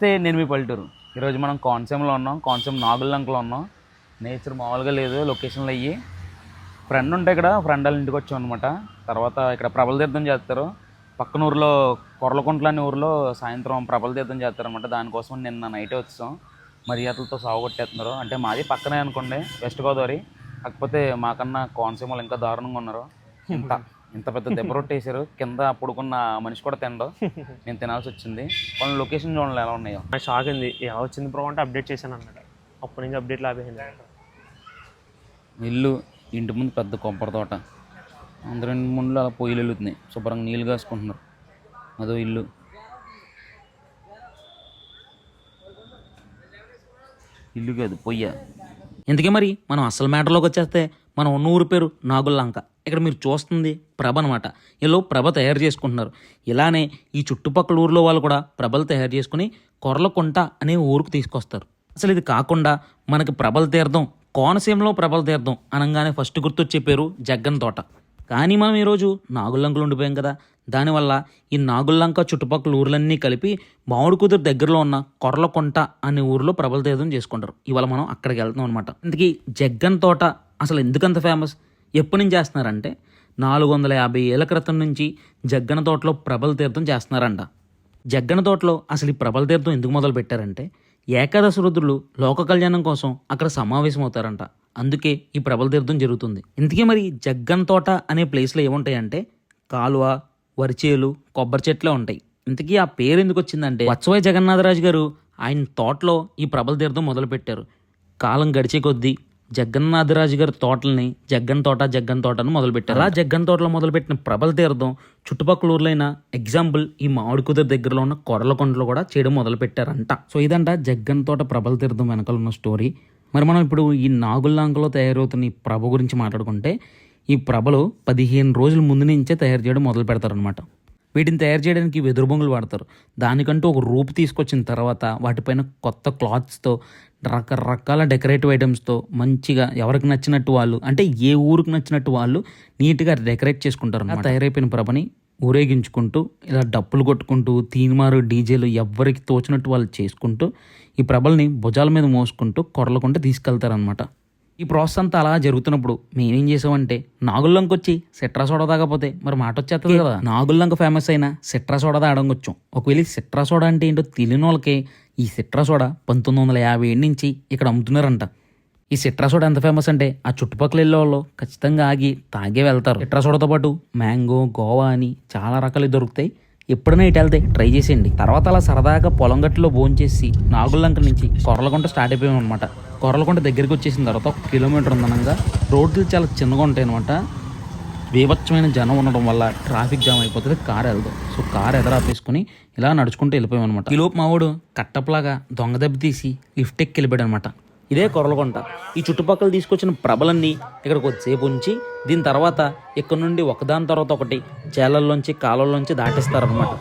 నమస్తే, నేను మీ పల్లెటూరు. ఈరోజు మనం కోనసీమలో ఉన్నాం. కోనసీమ నాగులంకలో ఉన్నాం. నేచర్ మామూలుగా లేదు. లొకేషన్లు అయ్యి ఫ్రెండ్ ఉంటే ఇక్కడ ఫ్రెండ్ వాళ్ళ ఇంటికి వచ్చాం అనమాట. తర్వాత ఇక్కడ ప్రబల తీర్థం చేస్తారు. పక్కన ఊరిలో కొర్లకుంట్ల అనే ఊరిలో సాయంత్రం ప్రబల తీర్థం చేస్తారనమాట. దానికోసం నిన్న నైటే వచ్చాం. మర్యాదలతో సాగు కొట్టేస్తున్నారు. అంటే మాది పక్కనే అనుకోండి, వెస్ట్ గోదావరి. కాకపోతే మాకన్నా కోనసీమలు ఇంకా దారుణంగా ఉన్నారు. ఇంత పెద్ద దెబ్బ రొట్టేసారు. కింద పడుకున్న మనిషి కూడా తినడు. నేను తినాల్సి వచ్చింది. కొన్ని లొకేషన్ చూడాలి ఎలా ఉన్నాయో. షాక్ అయింది. ఎలా వచ్చింది బ్రో అంటే అప్డేట్ చేశాను అన్నాడు. అప్పటి నుంచి అప్డేట్ లాభైంది. ఇల్లు ఇంటి ముందు పెద్ద కొబ్బరి తోట, అందరి ముందు అలా పొయ్యిలు వెళ్తున్నాయి. శుభ్రంగా నీళ్ళు కాసుకుంటున్నారు. అదో ఇల్లు. ఇల్లు కాదు, పొయ్య. ఇంతకీ మరి మనం అసలు మ్యాటర్లోకి వచ్చేస్తే మనం ఉన్న ఊరి పేరు నాగుల్లంక. ఇక్కడ మీరు చూస్తుంది ప్రభ అనమాట. వీళ్ళు ప్రభ తయారు చేసుకుంటున్నారు. ఇలానే ఈ చుట్టుపక్కల ఊర్లో వాళ్ళు కూడా ప్రభలు తయారు చేసుకుని కొర్లకుంట అనే ఊరుకు తీసుకొస్తారు. అసలు ఇది కాకుండా మనకి ప్రభల తీర్థం, కోనసీమలో ప్రభల తీర్థం అనగానే ఫస్ట్ గుర్తొచ్చే పేరు జగ్గన్ తోట. కానీ మనం ఈరోజు నాగుల్లంకలు ఉండిపోయాం కదా. దానివల్ల ఈ నాగుల్లంక చుట్టుపక్కల ఊర్లన్నీ కలిపి మామిడి కుదురు దగ్గరలో ఉన్న కొర్లకుంట అనే ఊరిలో ప్రభల తీర్థం చేసుకుంటారు. ఇవాళ మనం అక్కడికి వెళ్తున్నాం అనమాట. ఇంతకీ జగ్గన్ తోట అసలు ఎందుకంత ఫేమస్, ఎప్పటి నుంచి చేస్తున్నారంటే 450 ఏళ్ల క్రితం నుంచి జగ్గన తోటలో ప్రభల తీర్థం చేస్తున్నారంట. జగ్గన తోటలో అసలు ఈ ప్రభల తీర్థం ఎందుకు మొదలు పెట్టారంటే ఏకాదశి రుద్రులు లోక కళ్యాణం కోసం అక్కడ సమావేశం అవుతారంట. అందుకే ఈ ప్రభల తీర్థం జరుగుతుంది. ఇంతకీ మరి జగ్గన్ తోట అనే ప్లేస్లో ఏముంటాయంటే కాలువ, వరిచేలు, కొబ్బరి చెట్లే ఉంటాయి. ఇంతకీ ఆ పేరు ఎందుకు వచ్చిందంటే వత్సవై జగన్నాథరాజు గారు ఆయన తోటలో ఈ ప్రభల తీర్థం మొదలుపెట్టారు. కాలం గడిచే కొద్దీ జగన్నాథరాజు గారి తోటల్ని జగ్గన్ తోట అని మొదలుపెట్టారు. అలా జగ్గన్ తోటలో మొదలుపెట్టిన ప్రభల తీర్థం చుట్టుపక్కల ఊర్లైన ఎగ్జాంపుల్ ఈ మామిడి కుదురు దగ్గరలో ఉన్న కొర్లకొండలో కూడా చేయడం మొదలు పెట్టారంట. సో ఇదంట జగ్గన్ తోట ప్రభల తీర్థం వెనకాల ఉన్న స్టోరీ. మరి మనం ఇప్పుడు ఈ నాగుల్లంకలో తయారవుతున్న ఈ ప్రభ గురించి మాట్లాడుకుంటే ఈ ప్రభలు 15 రోజుల ముందు నుంచే తయారు చేయడం మొదలు పెడతారనమాట. వీటిని తయారు చేయడానికి వెదురు బొంగులు వాడతారు. దానికంటూ ఒక రూపు తీసుకొచ్చిన తర్వాత వాటిపైన కొత్త క్లాత్స్తో రకరకాల డెకరేటివ్ ఐటమ్స్తో మంచిగా ఎవరికి నచ్చినట్టు వాళ్ళు, అంటే ఏ ఊరికి నచ్చినట్టు వాళ్ళు నీట్గా డెకరేట్ చేసుకుంటారు. తయారైపోయిన ప్రభని ఊరేగించుకుంటూ ఇలా డప్పులు కొట్టుకుంటూ తీన్మారు డీజేలు ఎవరికి తోచినట్టు వాళ్ళు చేసుకుంటూ ఈ ప్రభల్ని భుజాల మీద మోసుకుంటూ కొరలకుంటే తీసుకెళ్తారనమాట. ఈ ప్రాసెస్ అంతా అలా జరుగుతున్నప్పుడు మేమేం చేసామంటే నాగుల్లంక వచ్చి సిట్రా సోడా తాగపోతే మరి మాట వచ్చేస్తుంది కదా. నాగుల్లంక ఫేమస్ అయిన సిట్రా సోడా తాగడం వచ్చాం. ఒకవేళ సిట్రా సోడా అంటే ఏంటో తెలియని వాళ్ళకి ఈ సిట్రా సోడా 1950 నుంచి ఇక్కడ అమ్ముతున్నారంట. ఈ సిట్రా సోడా ఎంత ఫేమస్ అంటే ఆ చుట్టుపక్కల వెళ్ళే వాళ్ళు ఖచ్చితంగా ఆగి తాగే వెళ్తారు. సిట్రా సోడాతో పాటు మ్యాంగో, గోవా అని చాలా రకాలు దొరుకుతాయి. ఎప్పుడైనా ఇటు వెళ్తే ట్రై చేసేయండి. తర్వాత అలా సరదాగా పొలం గట్టులో భోంచేసి నాగుల్లంక నుంచి కొర్లకుంట స్టార్ట్ అయిపోయాం అనమాట. కొర్లకుంట దగ్గరికి వచ్చేసిన తర్వాత 1 కిలోమీటర్ ఉందనగా రోడ్లు చాలా చిన్నగా ఉంటాయి అనమాట. బీభత్సమైన జనం ఉండడం వల్ల ట్రాఫిక్ జామ్ అయిపోతుంది, కారు వెళ్దాం. సో కారు ఎదరాపేసుకుని ఇలా నడుచుకుంటూ వెళ్ళిపోయాం అనమాట. ఈలోపు మావాడు కట్టప్లాగా దొంగ దెబ్బ తీసి లిఫ్ట్ ఎక్కి వెళ్ళిపోయాడు అనమాట. ఇదే కొర్లకుంట. ఈ చుట్టుపక్కల తీసుకొచ్చిన ప్రభలన్నీ ఇక్కడికి వచ్చేపు ఉంచి దీని తర్వాత ఇక్కడ నుండి ఒకదాని తర్వాత ఒకటి చేలల్లోంచి కాలువల్లోంచి దాటిస్తారనమాట.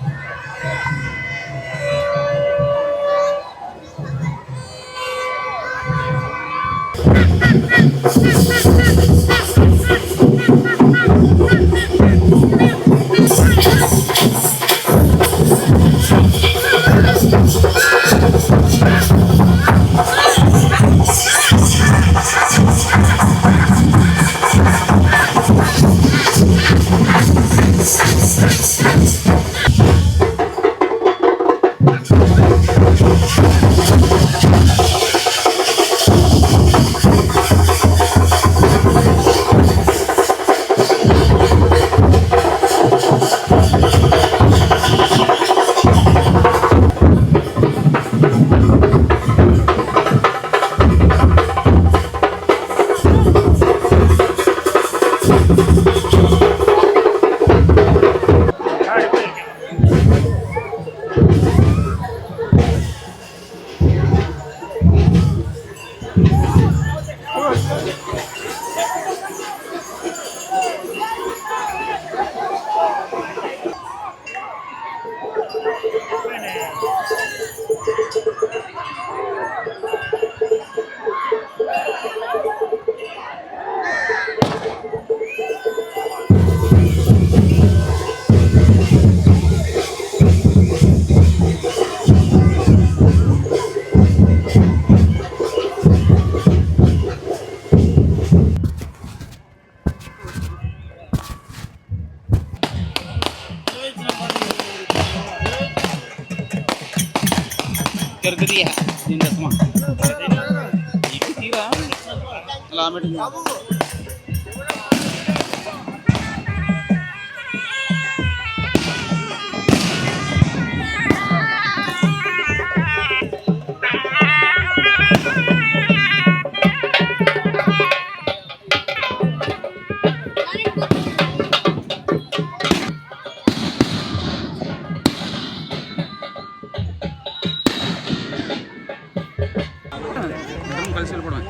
కలిసి వెళ్ళిపోవడమే.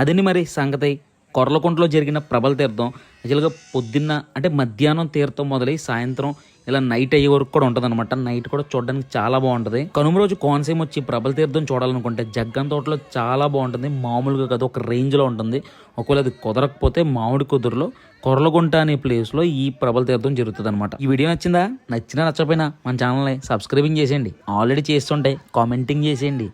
అదని మరి సంగతి. కొర్లకుంటలో జరిగిన ప్రబల తీర్థం యాక్చువల్గా పొద్దున్న అంటే మధ్యాహ్నం తీర్థం మొదలై సాయంత్రం ఇలా నైట్ అయ్యే వరకు కూడా ఉంటుంది అనమాట. నైట్ కూడా చూడడానికి చాలా బాగుంటుంది. కనుమ రోజు కోనసీమ వచ్చి ప్రబల తీర్థం చూడాలనుకుంటే జగ్గం తోటలో చాలా బాగుంటుంది. మామూలుగా కాదు, ఒక రేంజ్లో ఉంటుంది. ఒకవేళ అది కుదరకపోతే మామిడి కుదురులో కొర్లగుంట అనే ప్లేస్లో ఈ ప్రబల తీర్థం జరుగుతుంది అనమాట. ఈ వీడియో నచ్చిందా? నచ్చినా నచ్చకపోయినా మన ఛానల్ని సబ్స్క్రైబింగ్ చేసేయండి. ఆల్రెడీ చేస్తుంటే కామెంటింగ్ చేసేయండి.